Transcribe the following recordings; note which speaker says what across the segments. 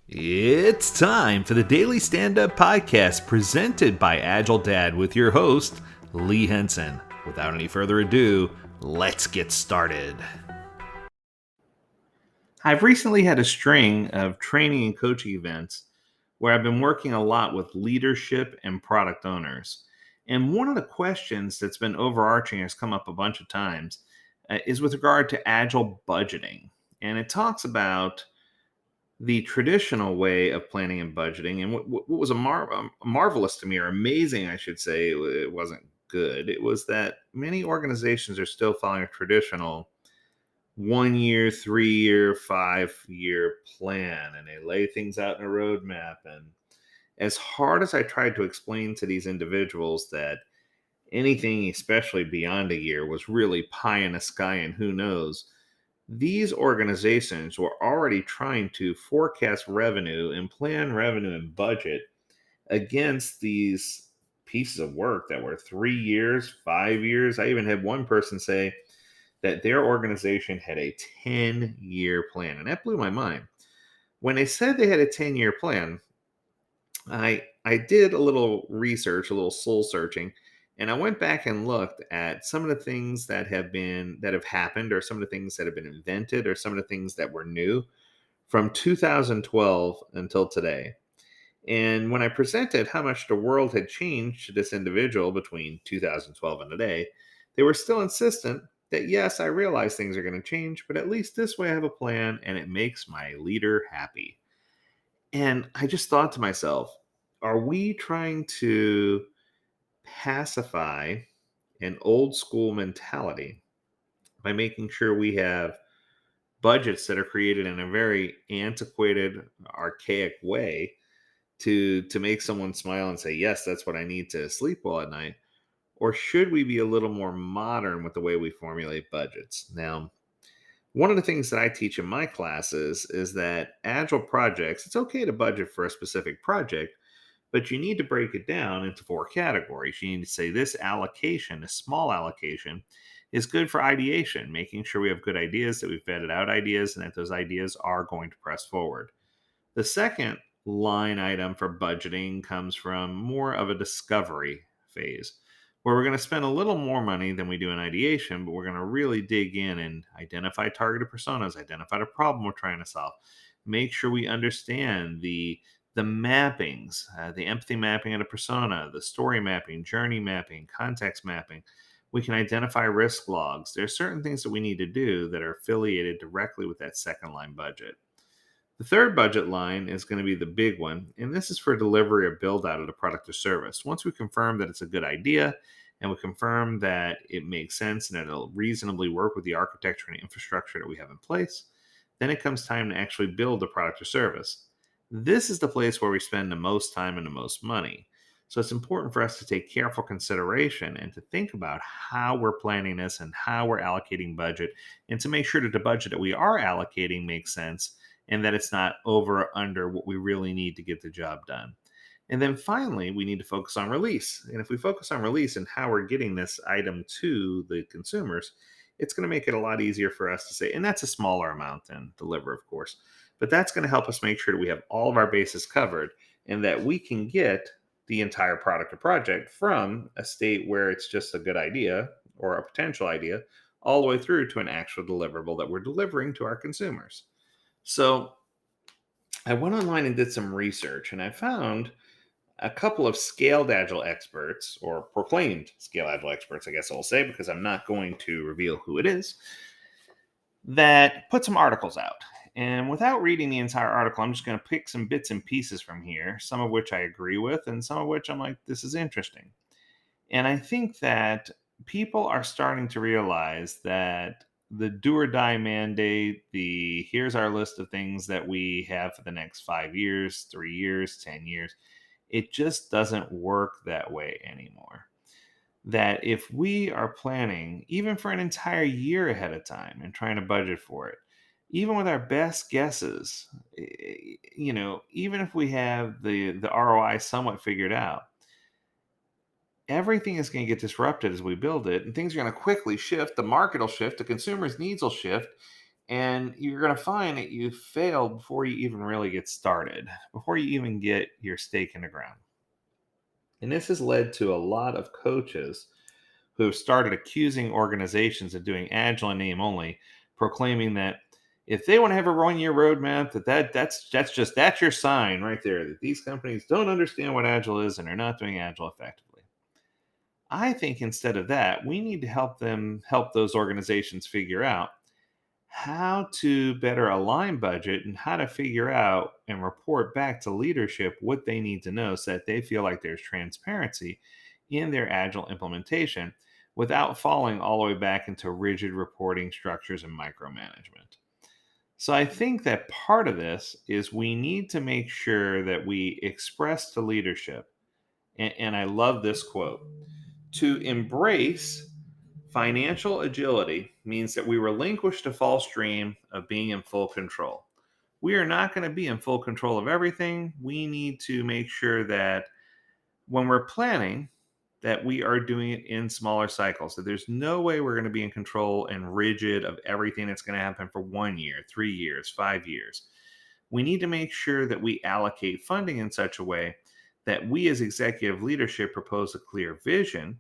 Speaker 1: It's time for the Daily Stand Up Podcast presented by Agile Dad with your host, Lee Henson. Without any further ado, let's get started. I've recently had a string of training and coaching events where I've been working a lot with leadership and product owners. And one of the questions that's been overarching has come up a bunch of times is with regard to Agile budgeting. And it talks about the traditional way of planning and budgeting. And what was marvelous to me, or amazing, I should say, it wasn't good. It was that many organizations are still following a traditional 1 year, 3 year, 5 year plan, and they lay things out in a roadmap. And as hard as I tried to explain to these individuals that anything, especially beyond a year, was really pie in the sky and who knows, these organizations were already trying to forecast revenue and plan revenue and budget against these pieces of work that were 3 years, 5 years. I even had one person say that their organization had a 10-year plan. And that blew my mind. When they said they had a 10-year plan, I did a little research, a little soul searching, and I went back and looked at some of the things that have happened, or some of the things that have been invented, or some of the things that were new from 2012 until today. And when I presented how much the world had changed to this individual between 2012 and today, they were still insistent that yes, I realize things are going to change, but at least this way I have a plan and it makes my leader happy. And I just thought to myself, are we trying to pacify an old school mentality by making sure we have budgets that are created in a very antiquated, archaic way to make someone smile and say, yes, that's what I need to sleep well at night? Or should we be a little more modern with the way we formulate budgets? Now, one of the things that I teach in my classes is that Agile projects, it's okay to budget for a specific project, but you need to break it down into four categories. You need to say this allocation, a small allocation, is good for ideation, making sure we have good ideas, that we've vetted out ideas, and that those ideas are going to press forward. The second line item for budgeting comes from more of a discovery phase, where we're going to spend a little more money than we do in ideation, but we're going to really dig in and identify targeted personas, identify the problem we're trying to solve, make sure we understand the mappings, the empathy mapping of the persona, the story mapping, journey mapping, context mapping. We can identify risk logs. There are certain things that we need to do that are affiliated directly with that second line budget. The third budget line is going to be the big one, and this is for delivery or build out of the product or service. Once we confirm that it's a good idea and we confirm that it makes sense and it'll reasonably work with the architecture and infrastructure that we have in place, then it comes time to actually build the product or service. This is the place where we spend the most time and the most money. So it's important for us to take careful consideration and to think about how we're planning this and how we're allocating budget, and to make sure that the budget that we are allocating makes sense and that it's not over or under what we really need to get the job done. And then finally, we need to focus on release. And if we focus on release and how we're getting this item to the consumers, it's going to make it a lot easier for us to say, and that's a smaller amount than deliver, of course, but that's going to help us make sure that we have all of our bases covered and that we can get the entire product or project from a state where it's just a good idea or a potential idea all the way through to an actual deliverable that we're delivering to our consumers. So I went online and did some research, and I found a couple of scaled Agile experts, or proclaimed scale Agile experts, I guess I'll say, because I'm not going to reveal who it is, that put some articles out. And without reading the entire article, I'm just going to pick some bits and pieces from here, some of which I agree with, and some of which I'm like, this is interesting. And I think that people are starting to realize that the do or die mandate, the here's our list of things that we have for the next 5 years, 3 years, 10 years, it just doesn't work that way anymore. That if we are planning even for an entire year ahead of time and trying to budget for it, even with our best guesses, even if we have the ROI somewhat figured out, everything is going to get disrupted as we build it, and things are going to quickly shift. The market will shift, the consumer's needs will shift, And you're going to find that you failed before you even really get started, before you even get your stake in the ground. And this has led to a lot of coaches who have started accusing organizations of doing agile in name only, proclaiming that if they want to have a 1 year roadmap, that's your sign right there that these companies don't understand what agile is and are not doing agile effectively. I think instead of that, we need to help those organizations figure out how to better align budget and how to figure out and report back to leadership what they need to know so that they feel like there's transparency in their agile implementation without falling all the way back into rigid reporting structures and micromanagement. So I think that part of this is we need to make sure that we express to leadership, and I love this quote, to embrace financial agility means that we relinquish the false dream of being in full control. We are not going to be in full control of everything. We need to make sure that when we're planning, that we are doing it in smaller cycles. So there's no way we're going to be in control and rigid of everything that's going to happen for 1 year, 3 years, 5 years. We need to make sure that we allocate funding in such a way that we as executive leadership propose a clear vision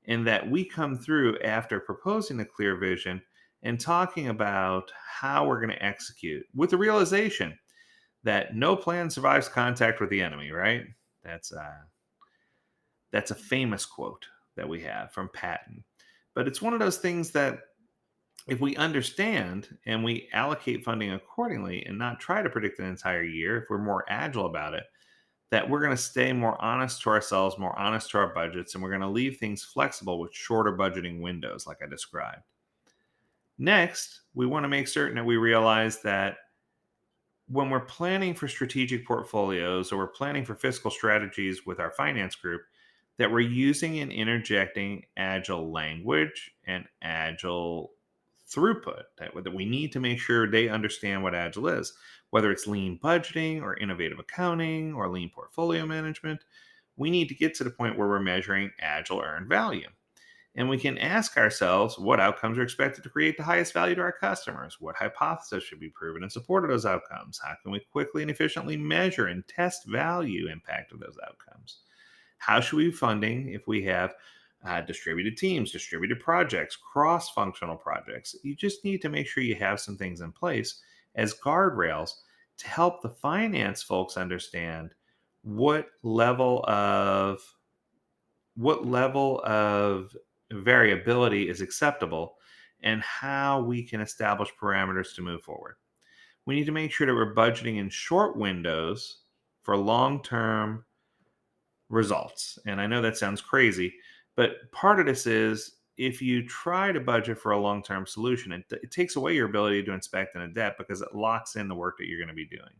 Speaker 1: and that we come through after proposing a clear vision and talking about how we're going to execute with the realization that no plan survives contact with the enemy, right? That's uh, that's a famous quote that we have from Patton. But it's one of those things that if we understand and we allocate funding accordingly and not try to predict an entire year, if we're more agile about it, that we're going to stay more honest to ourselves, more honest to our budgets, and we're going to leave things flexible with shorter budgeting windows, like I described. Next, we want to make certain that we realize that when we're planning for strategic portfolios or we're planning for fiscal strategies with our finance group, that we're using and interjecting agile language and agile throughput that we need to make sure they understand what agile is, whether it's lean budgeting or innovative accounting or lean portfolio management. We need to get to the point where we're measuring agile earned value. And we can ask ourselves what outcomes are expected to create the highest value to our customers, what hypotheses should be proven in support of those outcomes, how can we quickly and efficiently measure and test value impact of those outcomes. How should we be funding if we have distributed teams, distributed projects, cross functional projects? You just need to make sure you have some things in place as guardrails to help the finance folks understand what level of variability is acceptable and how we can establish parameters to move forward. We need to make sure that we're budgeting in short windows for long-term results. And I know that sounds crazy, but part of this is if you try to budget for a long term solution, it takes away your ability to inspect and adapt because it locks in the work that you're going to be doing.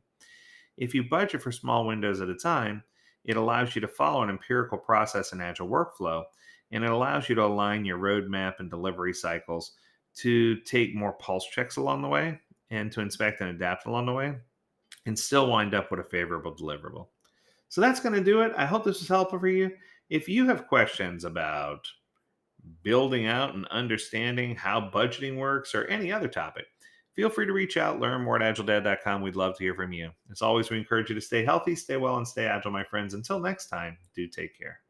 Speaker 1: If you budget for small windows at a time, it allows you to follow an empirical process and agile workflow, and it allows you to align your roadmap and delivery cycles to take more pulse checks along the way and to inspect and adapt along the way and still wind up with a favorable deliverable. So that's going to do it. I hope this was helpful for you. If you have questions about building out and understanding how budgeting works or any other topic, feel free to reach out, learn more at agiledad.com. We'd love to hear from you. As always, we encourage you to stay healthy, stay well, and stay agile, my friends. Until next time, do take care.